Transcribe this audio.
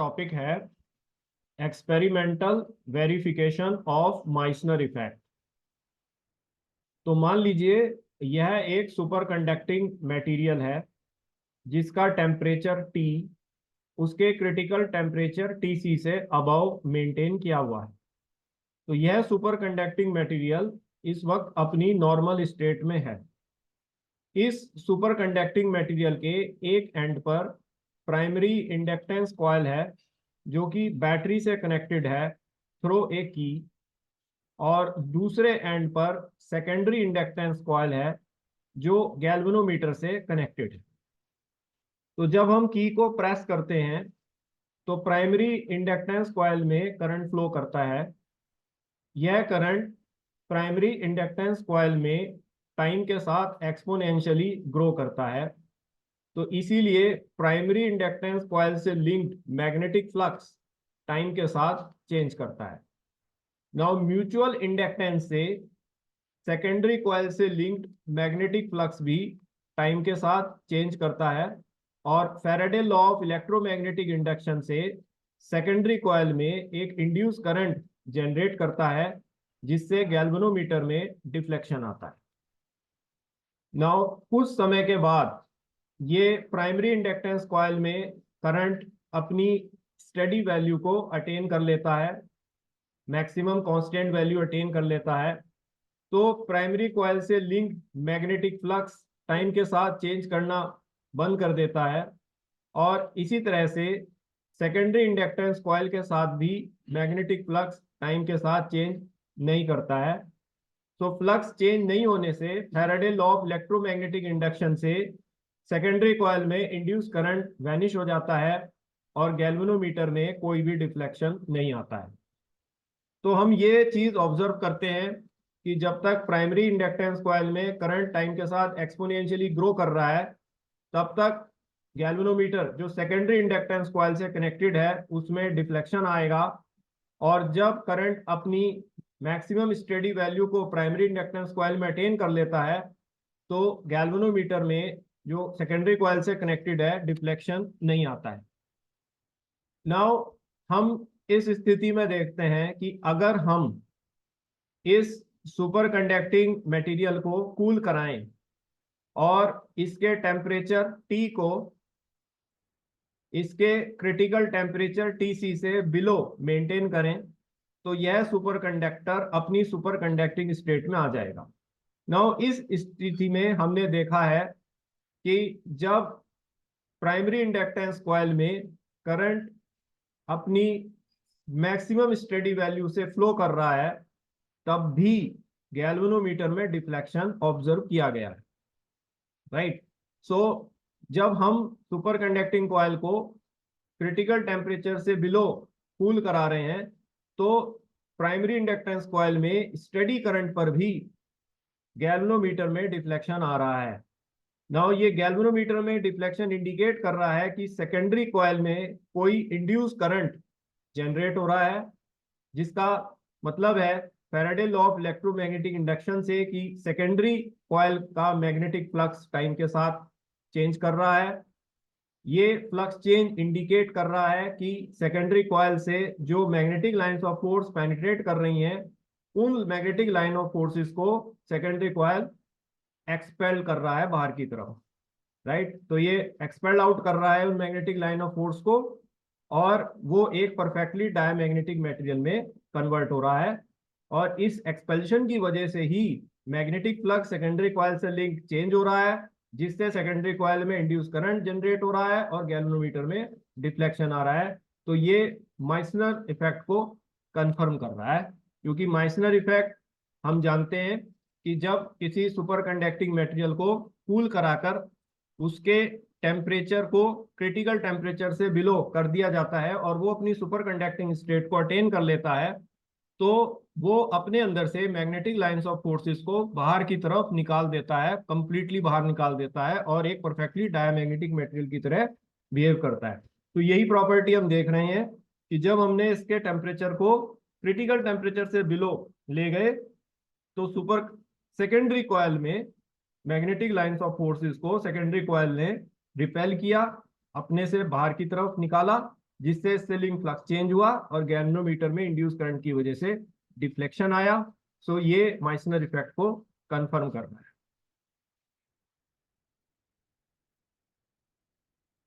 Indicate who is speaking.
Speaker 1: Topic है experimental verification of माइसनर effect. तो मान लीजिए यह एक सुपर कंडक्टिंग मटेरियल है जिसका टेम्परेचर T उसके क्रिटिकल टेम्परेचर TC से अबव मेंटेन किया हुआ है। तो यह सुपर कंडक्टिंग मटेरियल इस वक्त अपनी नॉर्मल स्टेट में है। इस सुपर कंडक्टिंग मटेरियल के एक एंड पर प्राइमरी इंडक्टेंस कॉइल है जो कि बैटरी से कनेक्टेड है थ्रू ए की, और दूसरे एंड पर सेकेंडरी इंडक्टेंस कॉइल है जो गैल्वेनोमीटर से कनेक्टेड है। तो जब हम की को प्रेस करते हैं तो प्राइमरी इंडक्टेंस कॉइल में करंट फ्लो करता है। यह करंट प्राइमरी इंडक्टेंस कॉइल में टाइम के साथ एक्सपोनेंशियली ग्रो करता है। तो इसीलिए प्राइमरी इंडक्टेंस कॉइल से लिंक्ड मैग्नेटिक फ्लक्स टाइम के साथ चेंज करता है। नाउ म्यूचुअल इंडक्टेंस से सेकेंडरी कॉइल से लिंक्ड मैग्नेटिक फ्लक्स भी टाइम के साथ चेंज करता है, और Faraday law of electromagnetic induction से सेकेंडरी कॉइल में एक इंड्यूस करंट जनरेट करता है जिससे गैल्वेनोमीटर में डिफ्लेक्शन आता है। नाउ कुछ समय के बाद ये प्राइमरी इंडक्टेंस कॉइल में करंट अपनी स्टेडी वैल्यू को अटेन कर लेता है, मैक्सिमम कांस्टेंट वैल्यू अटेन कर लेता है। तो प्राइमरी कॉइल से लिंक मैग्नेटिक फ्लक्स टाइम के साथ चेंज करना बंद कर देता है, और इसी तरह से सेकेंडरी इंडक्टेंस कॉइल के साथ भी मैग्नेटिक फ्लक्स टाइम के साथ चेंज नहीं करता है। तो फ्लक्स चेंज नहीं होने से Faraday law of electromagnetic induction से सेकेंडरी कॉइल में इंड्यूस करंट वैनिश हो जाता है और गैल्वेनोमीटर में कोई भी डिफ्लेक्शन नहीं आता है। तो हम ये चीज ऑब्जर्व करते हैं कि जब तक प्राइमरी इंडक्टेंस कॉइल में करंट टाइम के साथ एक्सपोनेंशियली ग्रो कर रहा है तब तक गैल्वेनोमीटर जो सेकेंडरी इंडक्टेंस कॉइल से कनेक्टेड है उसमें डिफ्लेक्शन आएगा, और जब करंट अपनी मैक्सिमम स्टेडी वैल्यू को प्राइमरी इंडक्टेंस कॉइल में अटेन कर लेता है तो गैल्वेनोमीटर में जो सेकेंडरी कॉइल से कनेक्टेड है डिफ्लेक्शन नहीं आता है। नाउ हम इस स्थिति में देखते हैं कि अगर हम इस सुपर कंडक्टिंग मटेरियल को कूल कराएं और इसके टेम्परेचर T को इसके क्रिटिकल टेम्परेचर TC से बिलो मेंटेन करें तो यह सुपर कंडक्टर अपनी सुपर कंडक्टिंग स्टेट में आ जाएगा। नाउ इस स्थिति में हमने देखा है कि जब प्राइमरी इंडक्टेंस कॉइल में करंट अपनी मैक्सिमम स्टेडी वैल्यू से फ्लो कर रहा है तब भी गैल्वेनोमीटर में डिफ्लेक्शन ऑब्जर्व किया गया है, राइट। सो जब हम सुपर कंडक्टिंग कॉइल को क्रिटिकल टेम्परेचर से बिलो कूल करा रहे हैं तो प्राइमरी इंडक्टेंस कॉइल में स्टेडी करंट पर भी गैल्वेनोमीटर में डिफ्लेक्शन आ रहा है। नाउ ये गैल्वेनोमीटर में डिफ्लेक्शन इंडिकेट कर रहा है कि सेकेंडरी कॉइल में कोई इंड्यूस करंट जनरेट हो रहा है, जिसका मतलब है Faraday law of electromagnetic induction से कि सेकेंडरी कॉइल का मैग्नेटिक फ्लक्स टाइम के साथ चेंज कर रहा है। ये फ्लक्स चेंज इंडिकेट कर रहा है कि सेकेंडरी कॉइल से जो magnetic lines of force penetrate कर रही हैं उन मैग्नेटिक लाइन ऑफ फोर्सेस को सेकेंडरी कॉइल एक्सपेल कर रहा है बाहर की तरफ, राइट। तो ये एक्सपेल आउट कर रहा है उन मैग्नेटिक लाइन ऑफ फोर्स को, और वो एक परफेक्टली डायमैग्नेटिक मटेरियल में कन्वर्ट हो रहा है, और इस एक्सपेल्शन की वजह से ही मैग्नेटिक फ्लक्स सेकेंडरी कॉइल से लिंक चेंज हो रहा है, जिससे सेकेंडरी कॉइल में इंड्यूस करंट जनरेट हो रहा है और गैल्वेनोमीटर में डिफ्लेक्शन आ रहा है। तो ये माइसनर इफेक्ट को कंफर्म कर रहा है, क्योंकि माइसनर इफेक्ट हम जानते हैं कि जब किसी सुपर कंडक्टिंग मटेरियल को कूल कराकर उसके टेम्परेचर को क्रिटिकल टेम्परेचर से बिलो कर दिया जाता है और वो अपनी सुपर कंडक्टिंग स्टेट को अटेन कर लेता है, तो वो अपने अंदर से मैग्नेटिक लाइंस ऑफ फोर्सेस को बाहर की तरफ निकाल देता है, कंप्लीटली बाहर निकाल देता है, और एक परफेक्टली डायमैग्नेटिक मटेरियल की तरह बिहेव करता है। तो यही प्रॉपर्टी हम देख रहे हैं कि जब हमने इसके टेम्परेचर को क्रिटिकल टेम्परेचर से बिलो ले गए तो सुपर सेकेंडरी कॉइल में मैग्नेटिक लाइंस ऑफ फोर्सेस को सेकेंडरी कॉइल ने रिपेल किया, अपने से बाहर की तरफ निकाला, जिससे स्टिलिंग फ्लक्स चेंज हुआ और गैल्वेनोमीटर में इंड्यूस करंट की वजह से डिफ्लेक्शन आया। सो ये माइसनर इफेक्ट को कंफर्म करना है।